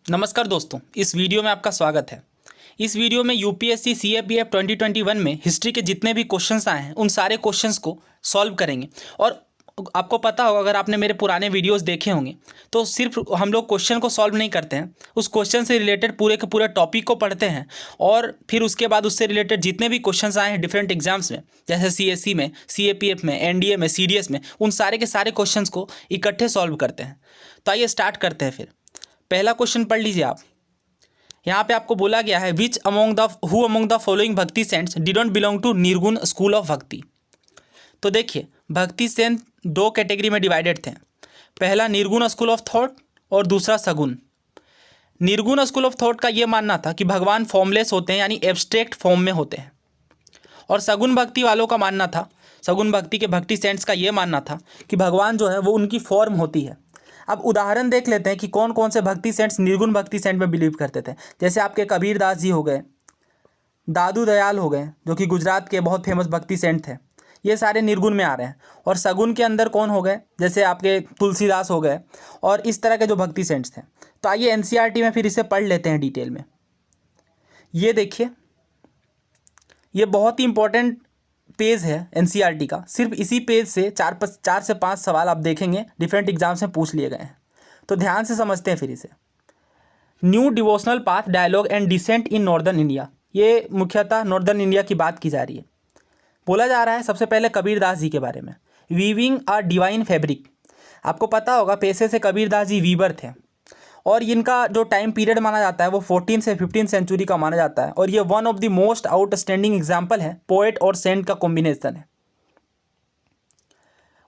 नमस्कार दोस्तों, इस वीडियो में आपका स्वागत है। इस वीडियो में यूपीएससी सीएपीएफ 2021 में हिस्ट्री के जितने भी क्वेश्चंस आए हैं उन सारे क्वेश्चंस को सॉल्व करेंगे। और आपको पता होगा, अगर आपने मेरे पुराने वीडियोस देखे होंगे तो सिर्फ हम लोग क्वेश्चन को सॉल्व नहीं करते हैं, उस क्वेश्चन से रिलेटेड पूरे के पूरे टॉपिक को पढ़ते हैं और फिर उसके बाद उससे रिलेटेड जितने भी क्वेश्चंस आए हैं डिफरेंट एग्जाम्स में, जैसे सीएससी में, सीएपीएफ में, एनडीए में, सीडीएस में, उन सारे के सारे क्वेश्चंस को इकट्ठे सॉल्व करते हैं। तो आइए स्टार्ट करते हैं। फिर पहला क्वेश्चन पढ़ लीजिए आप। यहाँ पे आपको बोला गया है विच अमोंग द फॉलोइंग भक्ति सेंट्स डिडोंट बिलोंग टू निर्गुण स्कूल ऑफ भक्ति। तो देखिए, भक्ति सेंट दो कैटेगरी में डिवाइडेड थे। पहला निर्गुण स्कूल ऑफ थॉट और दूसरा सगुण। निर्गुण स्कूल ऑफ थॉट का ये मानना था कि भगवान फॉर्मलेस होते हैं, यानी एब्स्ट्रैक्ट फॉर्म में होते हैं। और सगुण भक्ति वालों का मानना था, सगुण भक्ति के भक्ति सेंट्स का ये मानना था कि भगवान जो है वो उनकी फॉर्म होती है। अब उदाहरण देख लेते हैं कि कौन कौन से भक्ति सेंट्स निर्गुण भक्ति सेंट में बिलीव करते थे। जैसे आपके कबीरदास जी हो गए, दादू दयाल हो गए जो कि गुजरात के बहुत फेमस भक्ति सेंट थे, ये सारे निर्गुण में आ रहे हैं। और सगुण के अंदर कौन हो गए, जैसे आपके तुलसीदास हो गए और इस तरह के जो भक्ति सेंट्स थे। तो आइए एनसीईआरटी में फिर इसे पढ़ लेते हैं डिटेल में। ये देखिए, ये बहुत ही इंपॉर्टेंट पेज है एनसीईआरटी का। सिर्फ इसी पेज से 4 से 5 सवाल आप देखेंगे डिफरेंट एग्जाम्स में पूछ लिए गए हैं। तो ध्यान से समझते हैं फिर इसे। New devotional path dialogue and dissent in northern India, ये मुख्यतः नॉर्दर्न इंडिया की बात की जा रही है। बोला जा रहा है सबसे पहले कबीरदास जी के बारे में। वीविंग अ डिवाइन फैब्रिक, आपको पता होगा पेशे से कबीरदास जी वीवर थे और इनका जो टाइम पीरियड माना जाता है वो 14 से 15 सेंचुरी का माना जाता है। और ये one of the most outstanding example है, पोएट और सेंट का कॉम्बिनेशन है।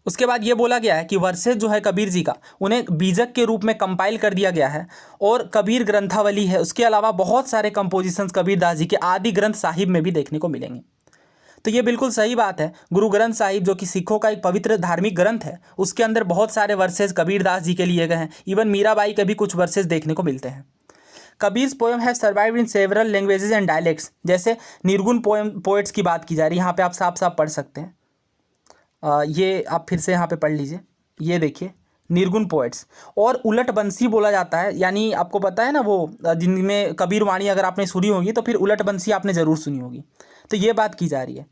उसके बाद ये बोला गया है कि वर्सेस जो है कबीर जी का, उन्हें बीजक के रूप में कंपाइल कर दिया गया है और कबीर ग्रंथावली है। उसके अलावा बहुत सारे कंपोजिशंस कबीरदास जी के आदि ग्रंथ साहिब में भी देखने को मिलेंगे। तो ये बिल्कुल सही बात है। गुरु ग्रंथ साहिब जो कि सिखों का एक पवित्र धार्मिक ग्रंथ है, उसके अंदर बहुत सारे वर्सेस कबीरदास जी के लिए गए हैं। इवन मीराबाई के भी कुछ वर्सेस देखने को मिलते हैं। Kabir's poem have survived in several languages and dialects. जैसे निर्गुण पोएट्स की बात की जा रही है, यहाँ पे आप साफ साफ पढ़ सकते हैं। ये आप फिर से यहाँ पे पढ़ लीजिए। ये देखिए, निर्गुण पोएट्स। और उलट बंसी बोला जाता है, यानी आपको पता है ना वो जिनमें कबीर वाणी अगर आपने सुनी होगी तो फिर उलट बंसी आपने ज़रूर सुनी होगी। तो ये बात की जा रही है।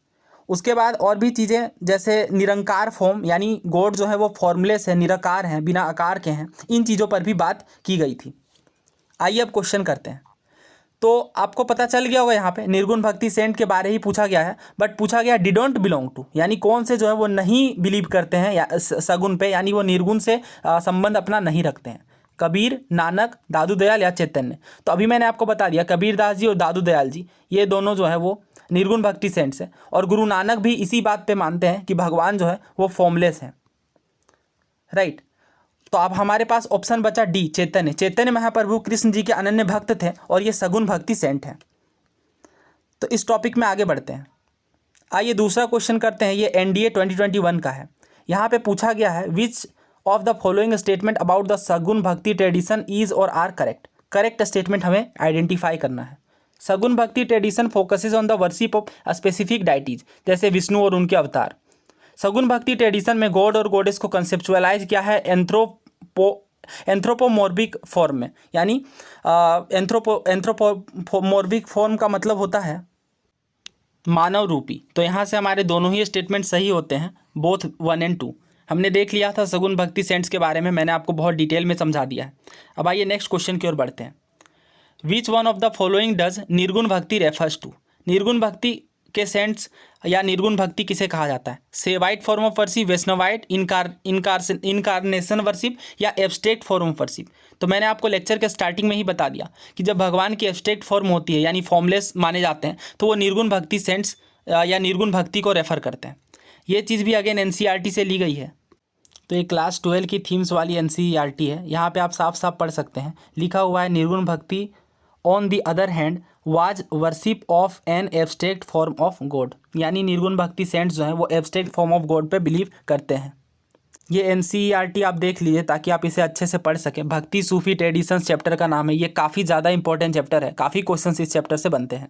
उसके बाद और भी चीज़ें, जैसे निरंकार फॉर्म, यानी गॉड जो है वो फॉर्मलेस है, निराकार हैं, बिना आकार के हैं। इन चीज़ों पर भी बात की गई थी। आइए अब क्वेश्चन करते हैं। तो आपको पता चल गया होगा यहाँ पे निर्गुण भक्ति सेंट के बारे ही पूछा गया है, बट पूछा गया डिडोंट बिलोंग टू, यानी कौन से जो है वो नहीं बिलीव करते हैं या सगुण पे, यानी वो निर्गुण से संबंध अपना नहीं रखते हैं। कबीर, नानक, दादू दयाल या चैतन्य। तो अभी मैंने आपको बता दिया कबीरदास जी और दादू दयाल जी, ये दोनों जो है वो निर्गुण भक्ति सेंट्स हैं। और गुरु नानक भी इसी बात पे मानते हैं कि भगवान जो है वो फॉर्मलेस हैं। राइट। तो अब हमारे पास ऑप्शन बचा डी, चैतन्य। चैतन्य महाप्रभु कृष्ण जी के अनन्य भक्त थे और ये सगुण भक्ति सेंट हैं। तो इस टॉपिक में आगे बढ़ते हैं। आइए दूसरा क्वेश्चन करते हैं। ये एनडीए 2021 का है। यहाँ पे पूछा गया है विच of the following statement about the सगुण भक्ति ट्रेडिशन इज और आर करेक्ट। करेक्ट स्टेटमेंट हमें आइडेंटिफाई करना है। सगुण भक्ति tradition focuses on the worship of specific deities, जैसे विष्णु और उनके अवतार। सगुण भक्ति ट्रेडिशन में गॉड और गॉडेस को कंसेप्चुअलाइज किया है एंथ्रोपोमॉर्बिक फॉर्म में, यानी एंथ्रोपोमॉर्बिक फॉर्म का मतलब होता है मानव रूपी। तो यहाँ से हमारे दोनों ही स्टेटमेंट सही होते हैं, बोथ 1 और 2। हमने देख लिया था सगुण भक्ति सेंट्स के बारे में, मैंने आपको बहुत डिटेल में समझा दिया है। अब आइए नेक्स्ट क्वेश्चन की ओर बढ़ते हैं। Which one of the following does निर्गुण भक्ति रेफर्स टू। निर्गुण भक्ति के सेंट्स या निर्गुण भक्ति किसे कहा जाता है। Saivite form of worship, Vaishnavite, incarnation worship या एब्स्ट्रैक्ट फॉर्म ऑफ वर्शिप। तो मैंने आपको लेक्चर के स्टार्टिंग में ही बता दिया कि जब भगवान की एब्स्ट्रैक्ट फॉर्म होती है, यानी फॉर्मलेस माने जाते हैं, तो वो निर्गुण भक्ति सेंट्स या निर्गुण भक्ति को रेफर करते हैं। ये चीज़ भी अगेन एनसीईआरटी से ली गई है। तो ये क्लास 12 की थीम्स वाली एनसीईआरटी है। यहाँ पे आप साफ साफ पढ़ सकते हैं, लिखा हुआ है निर्गुण भक्ति on the other hand was worship of an abstract form of God, यानी निर्गुण भक्ति सेंट्स जो हैं वो एब्स्ट्रैक्ट फॉर्म ऑफ गॉड पे बिलीव करते हैं। ये एनसीईआरटी आप देख लीजिए ताकि आप इसे अच्छे से पढ़ सकें। भक्ति सूफी ट्रेडिशंस चैप्टर का नाम है। ये काफ़ी ज़्यादा इंपॉर्टेंट चैप्टर है, काफ़ी क्वेश्चंस इस चैप्टर से बनते हैं।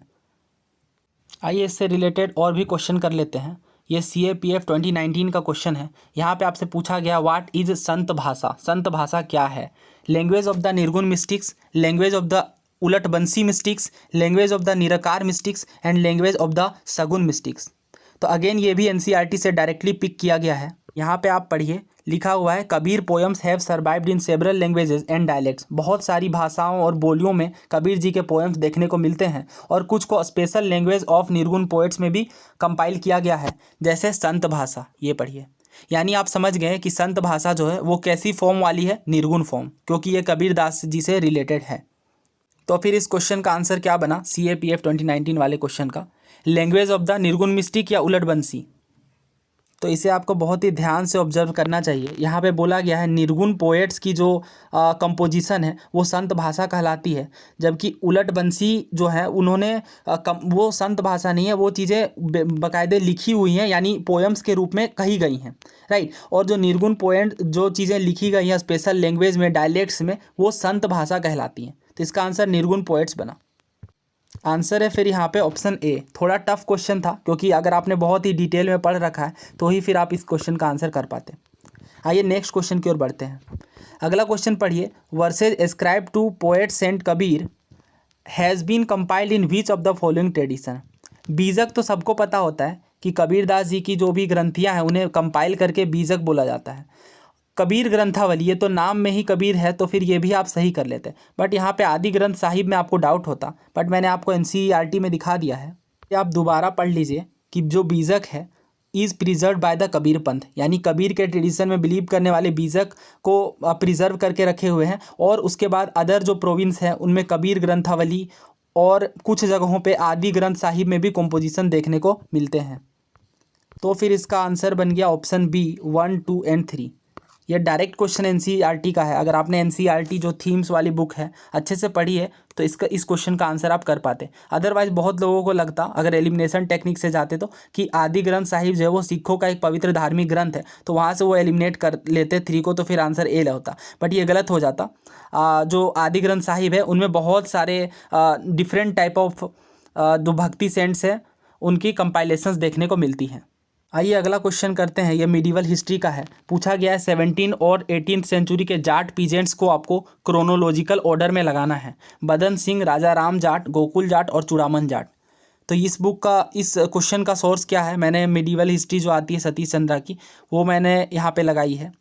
आइए इससे रिलेटेड और भी क्वेश्चन कर लेते हैं। ये सीएपीएफ 2019 का क्वेश्चन है। यहाँ पे आपसे पूछा गया व्हाट इज संत भाषा। संत भाषा क्या है। लैंग्वेज ऑफ द निर्गुण मिस्टिक्स, लैंग्वेज ऑफ द उलट बंसी मिस्टिक्स, लैंग्वेज ऑफ द निराकार mystics and language of the सगुन मिस्टिक्स। तो अगेन ये भी एनसीईआरटी से डायरेक्टली पिक किया गया है। यहाँ पे आप पढ़िए, लिखा हुआ है Kabir poems have survived in several languages and dialects. बहुत सारी भाषाओं और बोलियों में कबीर जी के पोएम्स देखने को मिलते हैं और कुछ को स्पेशल लैंग्वेज ऑफ निर्गुण पोएट्स में भी कंपाइल किया गया है, जैसे संत भाषा। ये पढ़िए, यानी आप समझ गए कि संत भाषा जो है वो कैसी फॉर्म वाली है, निर्गुण फॉर्म, क्योंकि ये कबीरदास जी से रिलेटेड है। तो फिर इस क्वेश्चन का आंसर क्या बना, CAPF 2019 वाले क्वेश्चन का, लैंग्वेज ऑफ द निर्गुण मिस्टिक या उलट बंसी। तो इसे आपको बहुत ही ध्यान से ऑब्जर्व करना चाहिए। यहाँ पे बोला गया है निर्गुण पोएट्स की जो कंपोजिशन है वो संत भाषा कहलाती है, जबकि उलट बंसी जो है उन्होंने वो संत भाषा नहीं है, वो चीज़ें बाकायदे लिखी हुई हैं, यानी पोएम्स के रूप में कही गई हैं, राइट। और जो निर्गुण पोएट जो चीज़ें लिखी गई हैं स्पेशल लैंग्वेज में, डायलेक्ट्स में, वो संत भाषा कहलाती हैं। तो इसका आंसर निर्गुण पोएट्स बना। आंसर है फिर यहाँ पे ऑप्शन ए। थोड़ा टफ क्वेश्चन था, क्योंकि अगर आपने बहुत ही डिटेल में पढ़ रखा है तो ही फिर आप इस क्वेश्चन का आंसर कर पाते। आइए नेक्स्ट क्वेश्चन की ओर बढ़ते हैं। अगला क्वेश्चन पढ़िए, verses ascribe to poet saint Kabir has been compiled in which of the following tradition. Bijak तो सबको पता होता है कि कबीरदास जी की जो भी ग्रंथियाँ हैं उन्हें कंपाइल करके बीजक बोला जाता है। कबीर ग्रंथावली, ये तो नाम में ही कबीर है, तो फिर ये भी आप सही कर लेते। बट यहाँ पे आदि ग्रंथ साहिब में आपको डाउट होता, बट मैंने आपको एनसीईआरटी में दिखा दिया है। आप दोबारा पढ़ लीजिए कि जो बीजक है is preserve by the Kabir Panth, यानी कबीर के ट्रेडिशन में बिलीव करने वाले बीजक को प्रिजर्व करके रखे हुए हैं। और उसके बाद अदर जो प्रोविंस हैं उनमें कबीर ग्रंथावली और कुछ जगहों पे आदि ग्रंथ साहिब में भी कॉम्पोजिशन देखने को मिलते हैं। तो फिर इसका आंसर बन गया ऑप्शन बी 1, 2 एंड 3। ये डायरेक्ट क्वेश्चन एनसीईआरटी का है। अगर आपने एनसीईआरटी जो थीम्स वाली बुक है अच्छे से पढ़ी है तो इस क्वेश्चन का आंसर आप कर पाते। अदरवाइज बहुत लोगों को लगता, अगर एलिमिनेशन टेक्निक से जाते तो, कि आदि ग्रंथ साहिब जो है वो सिखों का एक पवित्र धार्मिक ग्रंथ है, तो वहाँ से वो एलिमिनेट कर लेते 3 को, तो फिर आंसर ए होता। बट ये गलत हो जाता। जो आदि ग्रंथ साहिब है उनमें बहुत सारे डिफरेंट टाइप ऑफ जो भक्ति सेंट्स है उनकी कंपाइलेशंस देखने को मिलती हैं। आइए अगला क्वेश्चन करते हैं। ये मिडिवल हिस्ट्री का है। पूछा गया है 17 और 18th सेंचुरी के जाट पीजेंट्स को आपको क्रोनोलॉजिकल ऑर्डर में लगाना है। बदन सिंह, राजा राम जाट, गोकुल जाट और चूड़ामन जाट। तो इस बुक का, इस क्वेश्चन का सोर्स क्या है, मैंने मिडिवल हिस्ट्री जो आती है सतीश चंद्रा की, वो मैंने यहाँ पे लगाई है।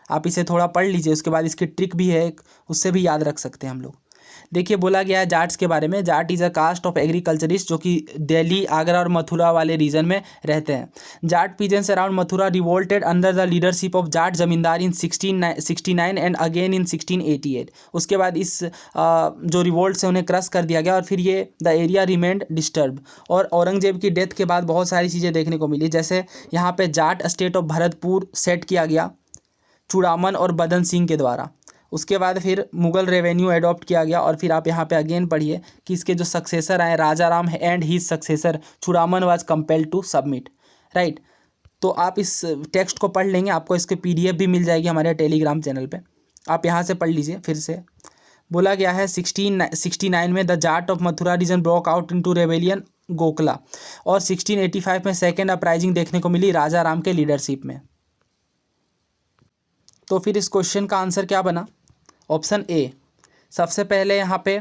आप इसे थोड़ा पढ़ लीजिए, उसके बाद इसकी ट्रिक भी है एक, उससे भी याद रख सकते हैं हम लोग। देखिए बोला गया है जाट्स के बारे में, Jat is a caste of agriculturist जो कि दिल्ली, आगरा और मथुरा वाले रीजन में रहते हैं। Jat peasants around Mathura revolted under the leadership of Jat जमींदार इन 1669 एंड अगेन इन 1688। उसके बाद इस जो रिवोल्ट से उन्हें क्रश कर दिया गया और फिर ये द एरिया रिमेंड डिस्टर्ब। और औरंगजेब की डेथ के बाद बहुत सारी चीज़ें देखने को मिली, जैसे यहाँ पे Jat state of Bharatpur set किया गया चूड़ामन और बदन सिंह के द्वारा। उसके बाद फिर मुगल रेवेन्यू एडॉप्ट किया गया। और फिर आप यहाँ पे अगेन पढ़िए कि इसके जो सक्सेसर आए Raja Ram and he successor Churaman was compelled to submit, right. तो आप इस टेक्स्ट को पढ़ लेंगे, आपको इसके PDF भी मिल जाएगी हमारे टेलीग्राम चैनल पे, आप यहाँ से पढ़ लीजिए फिर से। बोला गया है 1669 में the Jat of Mathura region broke out into rebellion Gokula, और 1685 में सेकेंड अपराइजिंग देखने को मिली राजा राम के लीडरशिप में। तो फिर इस क्वेश्चन का आंसर क्या बना, ऑप्शन ए। सबसे पहले यहाँ पे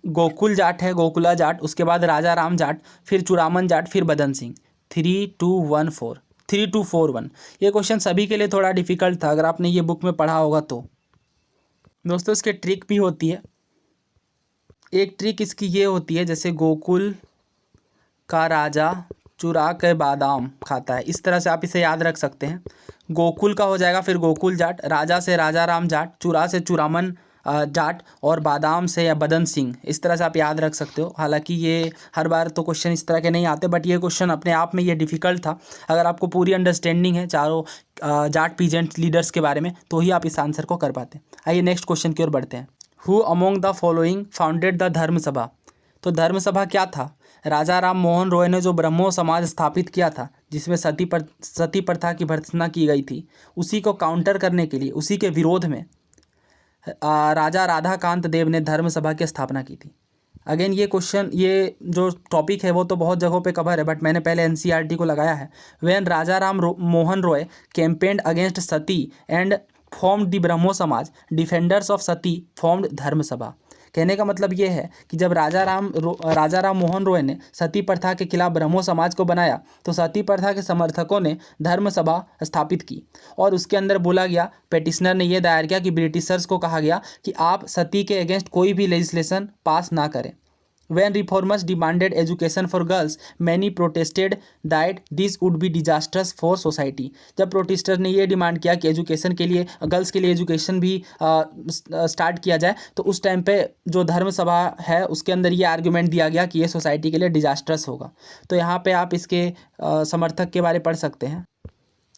गोकुल जाट है, गोकुला जाट, उसके बाद राजा राम जाट, फिर चूड़ामन जाट, फिर बदन सिंह। 3, 2, 1, 4, 3, 2, 4, 1। ये क्वेश्चन सभी के लिए थोड़ा डिफिकल्ट था, अगर आपने ये बुक में पढ़ा होगा तो। दोस्तों इसके ट्रिक भी होती है। एक ट्रिक इसकी ये होती है, जैसे गोकुल का राजा चुरा के बादाम खाता है, इस तरह से आप इसे याद रख सकते हैं। गोकुल का हो जाएगा फिर गोकुल जाट, राजा से राजा राम जाट, चूरा से चूड़ामन जाट, और बादाम से या बदन सिंह, इस तरह से आप याद रख सकते हो। हालांकि ये हर बार तो क्वेश्चन इस तरह के नहीं आते, बट ये क्वेश्चन अपने आप में ये डिफ़िकल्ट था। अगर आपको पूरी अंडरस्टैंडिंग है चारों जाट पीजेंट लीडर्स के बारे में तो ही आप इस आंसर को कर पाते। आइए नेक्स्ट क्वेश्चन की ओर बढ़ते हैं। Who among the following founded the धर्म सभा। तो धर्म सभा क्या था, राजा राम मोहन रॉय ने जो ब्रह्मो समाज स्थापित किया था जिसमें सती प्रथा की भर्त्सना की गई थी, उसी को काउंटर करने के लिए, उसी के विरोध में राजा राधाकांत देव ने धर्म सभा की स्थापना की थी। अगेन ये क्वेश्चन, ये जो टॉपिक है वो तो बहुत जगहों पे कवर है, बट मैंने पहले एनसीईआरटी को लगाया है। When Raja Ram Mohan Roy campaigned against sati and formed the Brahmo Samaj, defenders of Sati formed धर्म सभा। कहने का मतलब ये है कि जब राजा राम मोहन रॉय ने सती प्रथा के खिलाफ ब्रह्मो समाज को बनाया तो सती प्रथा के समर्थकों ने धर्म सभा स्थापित की और उसके अंदर बोला गया, पेटिशनर ने यह दायर किया कि ब्रिटिशर्स को कहा गया कि आप सती के अगेंस्ट कोई भी लेजिस्लेशन पास ना करें। When reformers demanded education for girls, many protested that this would be disastrous for society। जब प्रोटेस्टर ने ये डिमांड किया कि एजुकेशन के लिए गर्ल्स के लिए एजुकेशन भी स्टार्ट किया जाए तो उस टाइम पे जो धर्म सभा है उसके अंदर ये आर्गुमेंट दिया गया कि ये सोसाइटी के लिए डिजास्ट्रस होगा। तो यहाँ पे आप इसके समर्थक के बारे पढ़ सकते हैं।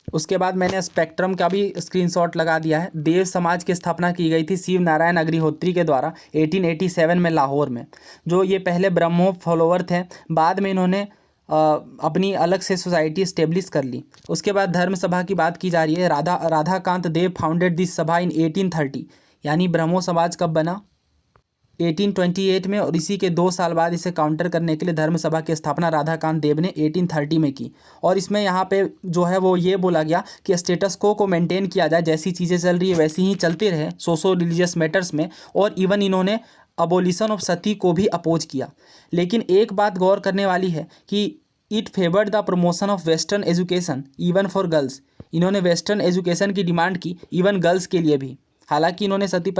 उसके बाद मैंने स्पेक्ट्रम का भी स्क्रीनशॉट लगा दिया है। देव समाज की स्थापना की गई थी शिव नारायण अग्निहोत्री के द्वारा 1887 में लाहौर में। जो ये पहले ब्रह्मो फॉलोवर थे, बाद में इन्होंने अपनी अलग से सोसाइटी इस्टेब्लिश कर ली। उसके बाद धर्म सभा की बात की जा रही है। राधाकांत देव फाउंडेड दिस सभा इन 1830, यानी ब्रह्मो समाज कब बना? 1828 में, और इसी के 2 साल बाद इसे काउंटर करने के लिए धर्म सभा की स्थापना राधाकांत देव ने 1830 में की। और इसमें यहाँ पे जो है वो ये बोला गया कि स्टेटस को मेंटेन किया जाए, जैसी चीज़ें चल रही है वैसी ही चलते रहे सोशो रिलीजियस मैटर्स में। और इवन इन्होंने अबोलिशन ऑफ सती को भी अपोज किया। लेकिन एक बात गौर करने वाली है कि it favoured the promotion of western education even for girls. इन्होंने वेस्टर्न एजुकेशन की डिमांड की इवन गर्ल्स के लिए भी। हालांकि इन्होंने सती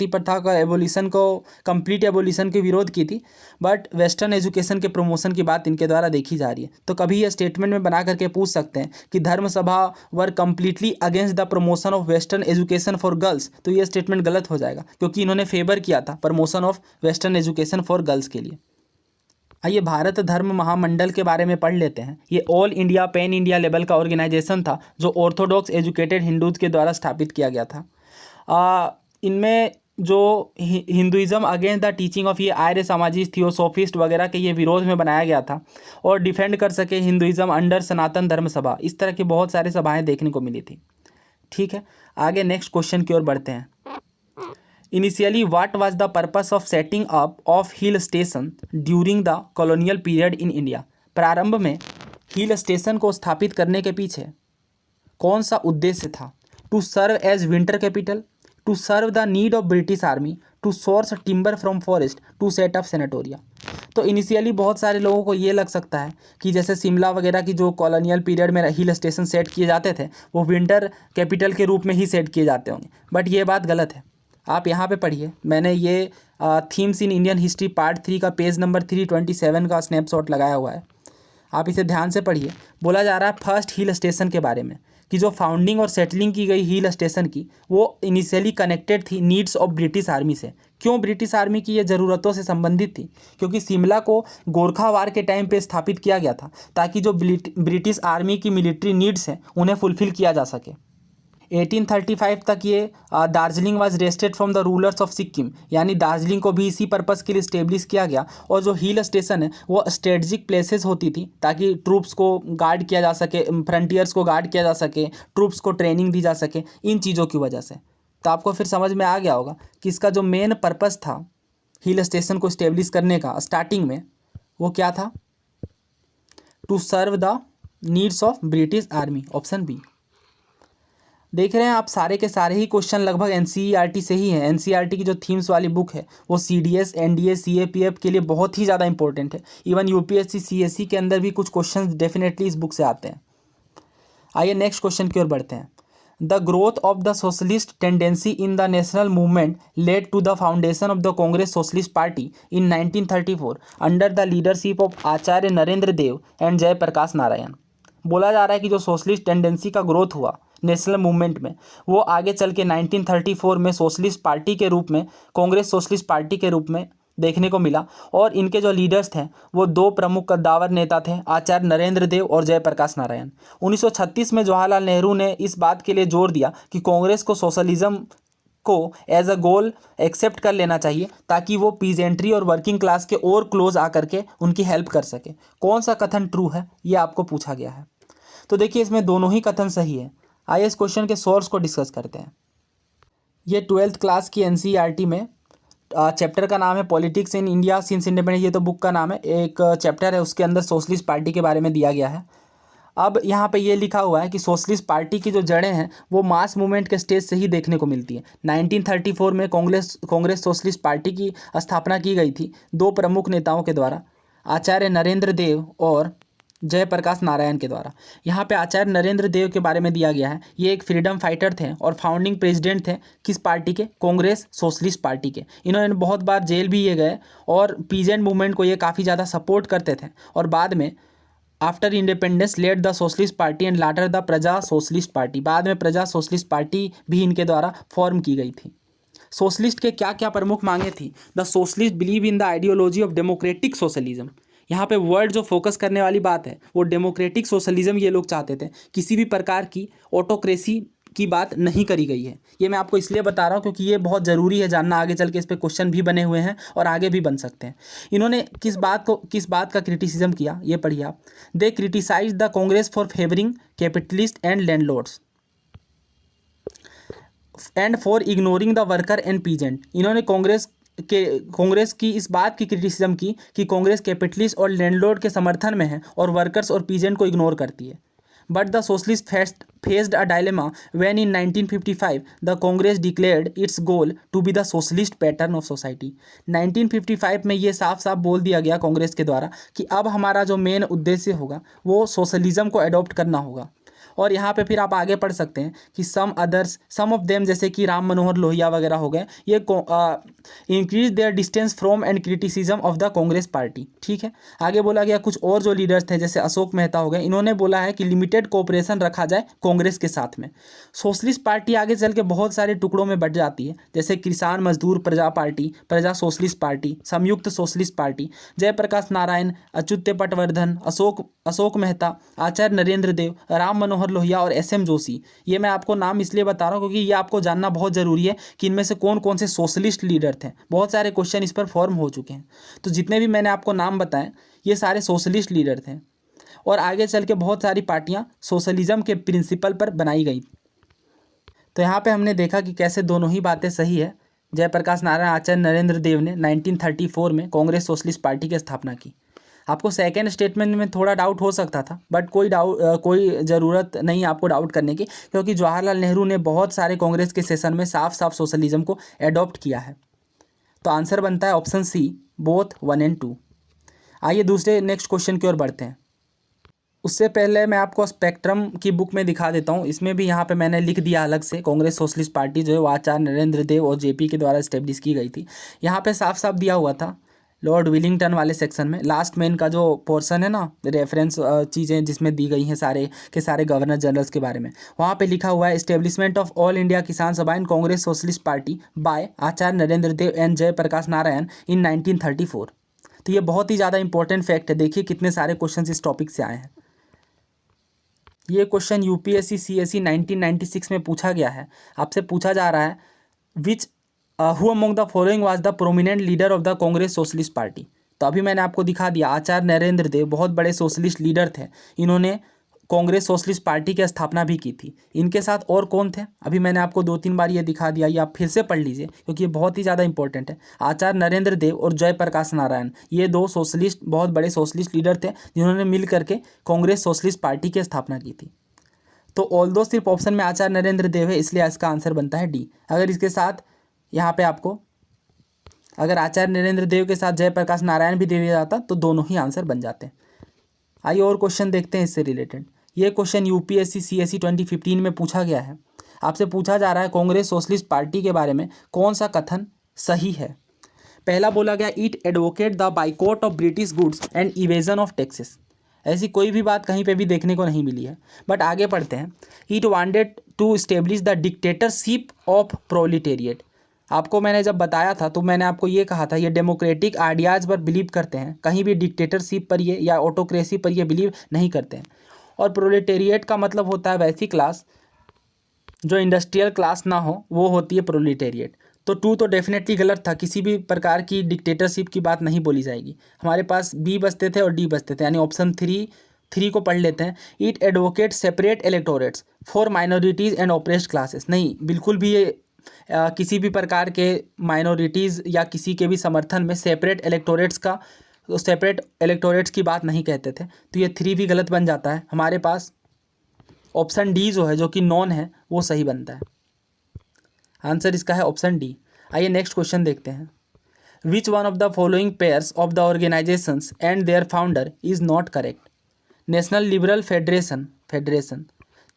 प्रथा का एबोलिशन को कंप्लीट एबोलिशन के विरोध की थी, बट वेस्टर्न एजुकेशन के प्रमोशन की बात इनके द्वारा देखी जा रही है। तो कभी ये स्टेटमेंट में बना करके पूछ सकते हैं कि धर्म सभा वर completely against the promotion of western education for girls, तो ये स्टेटमेंट गलत हो जाएगा क्योंकि इन्होंने फेवर किया था promotion of western education for girls के लिए। आइए भारत धर्म महामंडल के बारे में पढ़ लेते हैं। ये all India pan India level का ऑर्गेनाइजेशन था जो ऑर्थोडॉक्स एजुकेटेड हिंदूज के द्वारा स्थापित किया गया था। इनमें जो Hinduism against the teaching of ये आर्य समाजिस्ट थियोसोफिस्ट वगैरह के ये विरोध में बनाया गया था और डिफेंड कर सके हिंदुइज्म अंडर सनातन धर्म सभा। इस तरह की बहुत सारी सभाएँ देखने को मिली थी। ठीक है, आगे नेक्स्ट क्वेश्चन की ओर बढ़ते हैं। Initially, what was the purpose of setting up of hill station during the colonial period in India? प्रारंभ में हिल स्टेशन को स्थापित करने के पीछे कौन सा उद्देश्य था? To serve as winter capital, to serve the need of British army, to source timber from forest, to set up sanatoria. तो इनिशियली बहुत सारे लोगों को ये लग सकता है कि जैसे शिमला वगैरह की जो कॉलोनियल पीरियड में हिल स्टेशन सेट किए जाते थे वो विंटर कैपिटल के रूप में ही सेट किए जाते होंगे, बट ये बात गलत है। आप यहाँ पे पढ़िए, मैंने ये themes in Indian history part 3 का पेज नंबर 327 का स्नैपशॉट लगाया हुआ है, आप इसे ध्यान से पढ़िए। बोला जा रहा है फर्स्ट हिल स्टेशन के बारे में कि जो फाउंडिंग और सेटलिंग की गई हिल स्टेशन की वो इनिशियली कनेक्टेड थी नीड्स ऑफ ब्रिटिश आर्मी से। क्यों ब्रिटिश आर्मी की ये ज़रूरतों से संबंधित थी? क्योंकि शिमला को गोरखा वार के टाइम पे स्थापित किया गया था ताकि जो ब्रिटिश आर्मी की मिलिट्री नीड्स हैं उन्हें फुलफिल किया जा सके। 1835 तक ये Darjeeling was rested from the rulers of Sikkim, यानी दार्जिलिंग को भी इसी पर्पस के लिए इस्टेब्लिश किया गया। और जो हिल स्टेशन है वो स्ट्रेटजिक प्लेसेस होती थी ताकि ट्रूप्स को गार्ड किया जा सके, फ्रंटियर्स को गार्ड किया जा सके, ट्रूप्स को ट्रेनिंग दी जा सके, इन चीज़ों की वजह से। तो आपको फिर समझ में आ गया होगा कि इसका जो मेन पर्पस था हिल स्टेशन को इस्टेब्लिश करने का स्टार्टिंग में वो क्या था? To serve the needs of British army, option B. देख रहे हैं आप सारे के सारे ही क्वेश्चन लगभग एनसीईआरटी से ही हैं। एनसीईआरटी की जो थीम्स वाली बुक है वो सीडीएस, एनडीए, सीएपीएफ के लिए बहुत ही ज़्यादा इंपॉर्टेंट है। इवन यूपीएससी, सीएससी के अंदर भी कुछ क्वेश्चन डेफिनेटली इस बुक से आते हैं। आइए नेक्स्ट क्वेश्चन की ओर बढ़ते हैं। The growth of the socialist tendency in the national movement led to the foundation of the Congress socialist Party in 1934 under the leadership of Acharya Narendra Dev and Jayaprakash Narayan. बोला जा रहा है कि जो सोशलिस्ट टेंडेंसी का ग्रोथ हुआ नेशनल मूवमेंट में वो आगे चल के 1934 में सोशलिस्ट पार्टी के रूप में, कांग्रेस सोशलिस्ट पार्टी के रूप में देखने को मिला। और इनके जो लीडर्स थे वो 2 प्रमुख कद्दावर नेता थे, आचार्य नरेंद्र देव और जयप्रकाश नारायण। 1936 में जवाहरलाल नेहरू ने इस बात के लिए जोर दिया कि कांग्रेस को सोशलिज्म को एज अ गोल एक्सेप्ट कर लेना चाहिए ताकि वो पीजेंट्री और वर्किंग क्लास के और क्लोज आकर के उनकी हेल्प कर सके। कौन सा कथन ट्रू है ये आपको पूछा गया है। तो देखिए इसमें दोनों ही कथन सही है। आइए इस क्वेश्चन के सोर्स को डिस्कस करते हैं। ये 12th क्लास की एनसीईआरटी में चैप्टर का नाम है politics in India since independence. ये तो बुक का नाम है, एक चैप्टर है उसके अंदर सोशलिस्ट पार्टी के बारे में दिया गया है। अब यहाँ पे ये लिखा हुआ है कि सोशलिस्ट पार्टी की जो जड़ें हैं वो मास मूवमेंट के स्टेज से ही देखने को मिलती है। 1934 में कांग्रेस सोशलिस्ट पार्टी की स्थापना की गई थी दो प्रमुख नेताओं के द्वारा, आचार्य नरेंद्र देव और जयप्रकाश नारायण के द्वारा। यहाँ पे आचार्य नरेंद्र देव के बारे में दिया गया है। ये एक फ्रीडम फाइटर थे और फाउंडिंग प्रेसिडेंट थे किस पार्टी के? कांग्रेस सोशलिस्ट पार्टी के। इन्होंने बहुत बार जेल भी ये गए और पीजेंट मूवमेंट को ये काफ़ी ज़्यादा सपोर्ट करते थे और बाद में after independence led the socialist party and later the Praja socialist party, बाद में प्रजा सोशलिस्ट पार्टी भी इनके द्वारा फॉर्म की गई थी। सोशलिस्ट के क्या क्या प्रमुख मांगे थी? The socialist believe in the ideology of democratic socialism. यहाँ पे वर्ड जो फोकस करने वाली बात है वो डेमोक्रेटिक सोशलिज्म ये लोग चाहते थे। किसी भी प्रकार की ऑटोक्रेसी की बात नहीं करी गई है। ये मैं आपको इसलिए बता रहा हूँ क्योंकि ये बहुत ज़रूरी है जानना, आगे चल के इस पर क्वेश्चन भी बने हुए हैं और आगे भी बन सकते हैं। इन्होंने किस बात का क्रिटिसिज्म किया, ये पढ़िए आप। They criticise the Congress for favouring capitalist and landlords and for ignoring the worker and peasant. इन्होंने कांग्रेस की इस बात की क्रिटिसिज्म की कि कांग्रेस कैपिटलिस्ट और लैंडलॉर्ड के समर्थन में है और वर्कर्स और पीजेंट को इग्नोर करती है। But the socialist faced a dilemma when in 1955 the Congress declared its goal to be the socialist pattern of society। 1955 में ये साफ साफ बोल दिया गया कांग्रेस के द्वारा कि अब हमारा जो मेन उद्देश्य होगा वो सोशलिज्म को अडॉप्ट करना होगा। और यहाँ पे फिर आप आगे पढ़ सकते हैं कि सम ऑफ देम जैसे कि राम मनोहर लोहिया वगैरह हो गए, ये increase their distance from and criticism of the Congress party. ठीक है, आगे बोला गया कुछ और जो लीडर्स थे जैसे अशोक मेहता हो गए, इन्होंने बोला है कि लिमिटेड कोऑपरेशन रखा जाए कांग्रेस के साथ में। सोशलिस्ट पार्टी आगे चल के बहुत सारे टुकड़ों में बट जाती है जैसे किसान मजदूर प्रजा पार्टी, प्रजा सोशलिस्ट पार्टी, संयुक्त सोशलिस्ट पार्टी, जयप्रकाश नारायण, अच्युत पटवर्धन, अशोक मेहता, आचार्य नरेंद्र देव, राम मनोहर लोहिया और एस एम जोशी। ये मैं आपको नाम इसलिए बता रहा हूँ क्योंकि ये आपको जानना बहुत ज़रूरी है कि इनमें से कौन कौन से सोशलिस्ट लीडर थे। बहुत सारे क्वेश्चन इस पर फॉर्म हो चुके हैं। तो जितने भी मैंने आपको नाम बताए ये सारे सोशलिस्ट लीडर थे और आगे चल के बहुत सारी पार्टियां सोशलिज्म के प्रिंसिपल पर बनाई गई। तो यहाँ पे हमने देखा कि कैसे दोनों ही बातें सही है। जयप्रकाश नारायण, आचार्य नरेंद्र देव ने 1934 में कांग्रेस सोशलिस्ट पार्टी की स्थापना की। आपको सेकेंड स्टेटमेंट में थोड़ा डाउट हो सकता था बट कोई ज़रूरत नहीं आपको डाउट करने की, क्योंकि जवाहरलाल नेहरू ने बहुत सारे कांग्रेस के सेशन में साफ साफ सोशलिज्म को एडॉप्ट किया है। तो आंसर बनता है ऑप्शन सी, बोथ 1 और 2। आइए दूसरे नेक्स्ट क्वेश्चन की ओर बढ़ते हैं। उससे पहले मैं आपको स्पेक्ट्रम की बुक में दिखा देता हूँ। इसमें भी यहाँ पे मैंने लिख दिया अलग से, कांग्रेस सोशलिस्ट पार्टी जो है वो आचार्य नरेंद्र देव और जेपी के द्वारा इस्टेब्लिश की गई थी। यहाँ पे साफ साफ दिया हुआ था लॉर्ड विलिंगटन वाले सेक्शन में, लास्ट में इनका जो पोर्शन है ना, रेफरेंस चीज़ें जिसमें दी गई हैं सारे के सारे गवर्नर जनरल्स के बारे में, वहाँ पे लिखा हुआ है establishment of all India Kisan Sabha in Congress socialist party by Acharya Narendra Dev and Jayaprakash Narayan in 1934। तो ये बहुत ही ज़्यादा इंपॉर्टेंट फैक्ट है। देखिए कितने सारे क्वेश्चन इस टॉपिक से आए हैं। ये क्वेश्चन यूपीएससी सीएससी 1996 में पूछा गया है। आपसे पूछा जा रहा है which who among the following was the prominent leader of the Congress socialist party. तो अभी मैंने आपको दिखा दिया, आचार्य नरेंद्र देव बहुत बड़े सोशलिस्ट लीडर थे। इन्होंने कांग्रेस सोशलिस्ट पार्टी की स्थापना भी की थी। इनके साथ और कौन थे अभी मैंने आपको 2-3 बार ये दिखा दिया, ये आप फिर से पढ़ लीजिए क्योंकि ये बहुत ही ज़्यादा इंपॉर्टेंट है। आचार्य नरेंद्र देव और जयप्रकाश नारायण, ये दो सोशलिस्ट बहुत बड़े सोशलिस्ट लीडर थे जिन्होंने मिल करके कांग्रेस सोशलिस्ट पार्टी की स्थापना की थी। तो ऑल्दो सिर्फ ऑप्शन में आचार्य नरेंद्र देव है इसलिए इसका आंसर बनता है डी। अगर इसके साथ यहाँ पे आपको अगर आचार्य नरेंद्र देव के साथ जयप्रकाश नारायण भी दे दिया जाता तो दोनों ही आंसर बन जाते हैं। आइए और क्वेश्चन देखते हैं इससे रिलेटेड। ये क्वेश्चन यूपीएससी सीएससी 2015 में पूछा गया है। आपसे पूछा जा रहा है कांग्रेस सोशलिस्ट पार्टी के बारे में कौन सा कथन सही है। पहला बोला गया it advocate the boycott of British goods and evasion of taxes. ऐसी कोई भी बात कहीं पे भी देखने को नहीं मिली है। बट आगे पढ़ते हैं। It wanted to establish the dictatorship of proletariat. आपको मैंने जब बताया था तो मैंने आपको ये कहा था ये डेमोक्रेटिक आइडियाज़ पर बिलीव करते हैं, कहीं भी डिक्टेटरशिप पर ये या ऑटोक्रेसी पर ये बिलीव नहीं करते हैं। और प्रोलेटेरिएट का मतलब होता है वैसी क्लास जो इंडस्ट्रियल क्लास ना हो, वो होती है प्रोलेटेरिएट। तो 2 तो डेफिनेटली गलत था, किसी भी प्रकार की डिक्टेटरशिप की बात नहीं बोली जाएगी। हमारे पास बी बचते थे और डी बचते थे, यानी ऑप्शन 3 को पढ़ लेते हैं। It advocate separate electorates for minorities and oppressed classes. नहीं, बिल्कुल भी ये किसी भी प्रकार के माइनॉरिटीज़ या किसी के भी समर्थन में सेपरेट इलेक्टोरेट्स का सेपरेट इलेक्टोरेट्स की बात नहीं कहते थे। तो ये 3 भी गलत बन जाता है। हमारे पास ऑप्शन डी जो है, जो कि नॉन है, वो सही बनता है। आंसर इसका है ऑप्शन डी। आइए नेक्स्ट क्वेश्चन देखते हैं। Which one of the following pairs of the organisations and their founder is not correct? National Liberal Federation,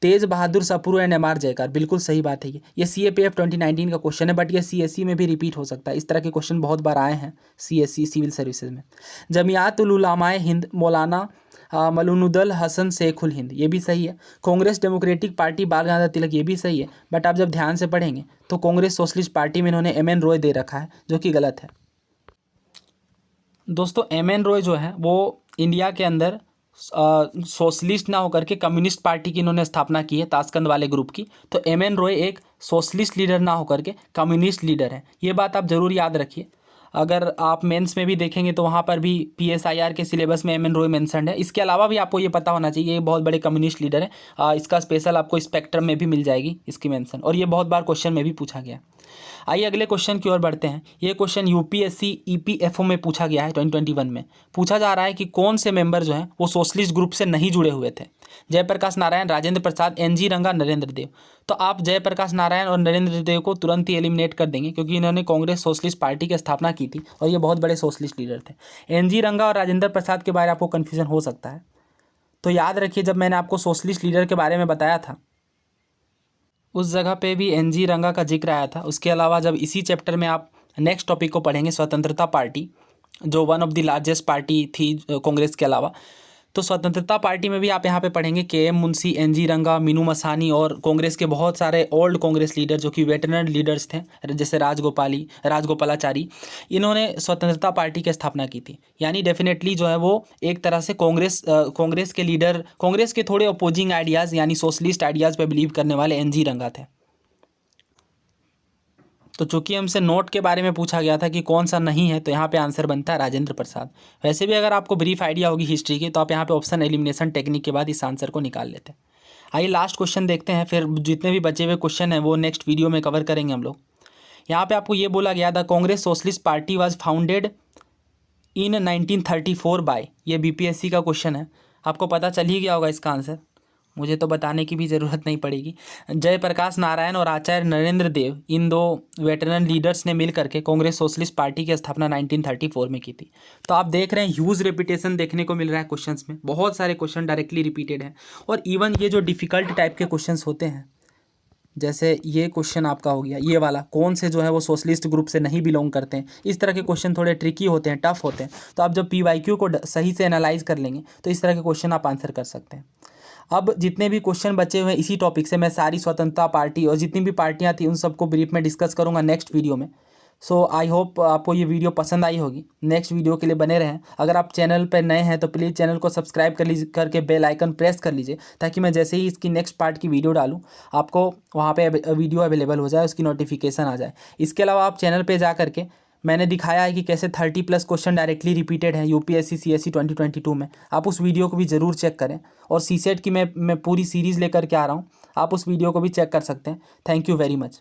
Tej Bahadur Sapru and M R Jayakar, बिल्कुल सही बात है। ये CAPF 2019 का क्वेश्चन है, बट ये CSE में भी रिपीट हो सकता है। इस तरह के क्वेश्चन बहुत बार आए हैं CSE सिविल सर्विसेज में। जमियात उल उलमाए हिंद मौलाना मलूनुद्दीन हसन शेखुल हिंद, ये भी सही है। कांग्रेस डेमोक्रेटिक पार्टी बाल गंगाधर तिलक, ये भी सही है। बट आप जब ध्यान से पढ़ेंगे तो कांग्रेस सोशलिस्ट पार्टी में इन्होंने MN रॉय दे रखा है, जो कि गलत है। दोस्तों MN रॉय जो है वो इंडिया के अंदर सोशलिस्ट ना होकर के कम्युनिस्ट पार्टी की इन्होंने स्थापना की है, ताशकंद वाले ग्रुप की। तो MN रॉय एक सोशलिस्ट लीडर ना होकर के कम्युनिस्ट लीडर है, ये बात आप ज़रूर याद रखिए। अगर आप मेंस में भी देखेंगे तो वहाँ पर भी PSIR के सिलेबस में MN रॉय मेंशन्ड है। इसके अलावा भी आपको ये पता होना चाहिए ये बहुत बड़े कम्युनिस्ट लीडर है। इसका स्पेशल आपको स्पेक्ट्रम में भी मिल जाएगी इसकी मेंशन, और ये बहुत बार क्वेश्चन में भी पूछा गया। आइए अगले क्वेश्चन की ओर बढ़ते हैं। ये क्वेश्चन UPSC EPFO में पूछा गया है। 2021 में पूछा जा रहा है कि कौन से मेंबर जो हैं वो सोशलिस्ट ग्रुप से नहीं जुड़े हुए थे? जयप्रकाश नारायण, राजेंद्र प्रसाद, NG रंगा, नरेंद्र देव। तो आप जयप्रकाश नारायण और नरेंद्र देव को तुरंत ही एलिमिनेट कर देंगे, क्योंकि इन्होंने कांग्रेस सोशलिस्ट पार्टी की स्थापना की थी और ये बहुत बड़े सोशलिस्ट लीडर थे। NG रंगा और राजेंद्र प्रसाद के बारे में आपको कन्फ्यूजन हो सकता है, तो याद रखिए जब मैंने आपको सोशलिस्ट लीडर के बारे में बताया था उस जगह पे भी NG रंगा का जिक्र आया था। उसके अलावा जब इसी चैप्टर में आप नेक्स्ट टॉपिक को पढ़ेंगे, स्वतंत्रता पार्टी, जो one of the largest party थी कांग्रेस के अलावा, तो स्वतंत्रता पार्टी में भी आप यहाँ पे पढ़ेंगे KM मुंशी, NG रंगा, मीनू मसानी और कांग्रेस के बहुत सारे ओल्ड कांग्रेस लीडर जो कि वेटरन लीडर्स थे, जैसे राजगोपालाचारी। इन्होंने स्वतंत्रता पार्टी की स्थापना की थी। यानी डेफिनेटली जो है वो एक तरह से कांग्रेस के लीडर, कांग्रेस के थोड़े अपोजिंग आइडियाज़ यानी सोशलिस्ट आइडियाज़ पे बिलीव करने वाले NG रंगा थे। तो चूंकि हमसे नोट के बारे में पूछा गया था कि कौन सा नहीं है, तो यहाँ पे आंसर बनता है राजेंद्र प्रसाद। वैसे भी अगर आपको ब्रीफ आइडिया होगी हिस्ट्री की, तो आप यहाँ पे ऑप्शन एलिमिनेशन टेक्निक के बाद इस आंसर को निकाल लेते हैं। आइए लास्ट क्वेश्चन देखते हैं, फिर जितने भी बचे हुए क्वेश्चन हैं वो नेक्स्ट वीडियो में कवर करेंगे हम लोग। यहाँ पर आपको ये बोला गया था Congress socialist Party was founded in 1934 by, ये BPSC का क्वेश्चन है। आपको पता चल ही गया होगा इसका आंसर, मुझे तो बताने की भी ज़रूरत नहीं पड़ेगी। जयप्रकाश नारायण और आचार्य नरेंद्र देव, इन दो वेटरन लीडर्स ने मिल करके कांग्रेस सोशलिस्ट पार्टी की स्थापना 1934 में की थी। तो आप देख रहे हैं ह्यूज रिपीटेशन देखने को मिल रहा है क्वेश्चंस में, बहुत सारे क्वेश्चन डायरेक्टली रिपीटेड हैं। और इवन ये जो डिफ़िकल्ट टाइप के क्वेश्चंस होते हैं, जैसे ये क्वेश्चन आपका हो गया ये वाला, कौन से जो है वो सोशलिस्ट ग्रुप से नहीं बिलोंग करते हैं, इस तरह के क्वेश्चन थोड़े ट्रिकी होते हैं, टफ होते हैं। तो आप जब PYQ को सही से एनालाइज कर लेंगे तो इस तरह के क्वेश्चन आप आंसर कर सकते हैं। अब जितने भी क्वेश्चन बचे हुए हैं इसी टॉपिक से मैं सारी स्वतंत्रता पार्टी और जितनी भी पार्टियां थी उन सबको ब्रीफ में डिस्कस करूंगा नेक्स्ट वीडियो में। सो आई होप आपको ये वीडियो पसंद आई होगी। नेक्स्ट वीडियो के लिए बने रहें। अगर आप चैनल पर नए हैं तो प्लीज़ चैनल को सब्सक्राइब कर लीजिए, करके बेल आइकन प्रेस कर लीजिए, ताकि मैं जैसे ही इसकी नेक्स्ट पार्ट की वीडियो डालूँ आपको वहाँ पे वीडियो अवेलेबल हो जाए, उसकी नोटिफिकेशन आ जाए। इसके अलावा आप चैनल पर जा करके मैंने दिखाया है कि कैसे 30+ क्वेश्चन डायरेक्टली रिपीटेड हैं UPSC CSE 2022 में। आप उस वीडियो को भी ज़रूर चेक करें। और CSET की मैं पूरी सीरीज़ लेकर के आ रहा हूँ, आप उस वीडियो को भी चेक कर सकते हैं। Thank you very much.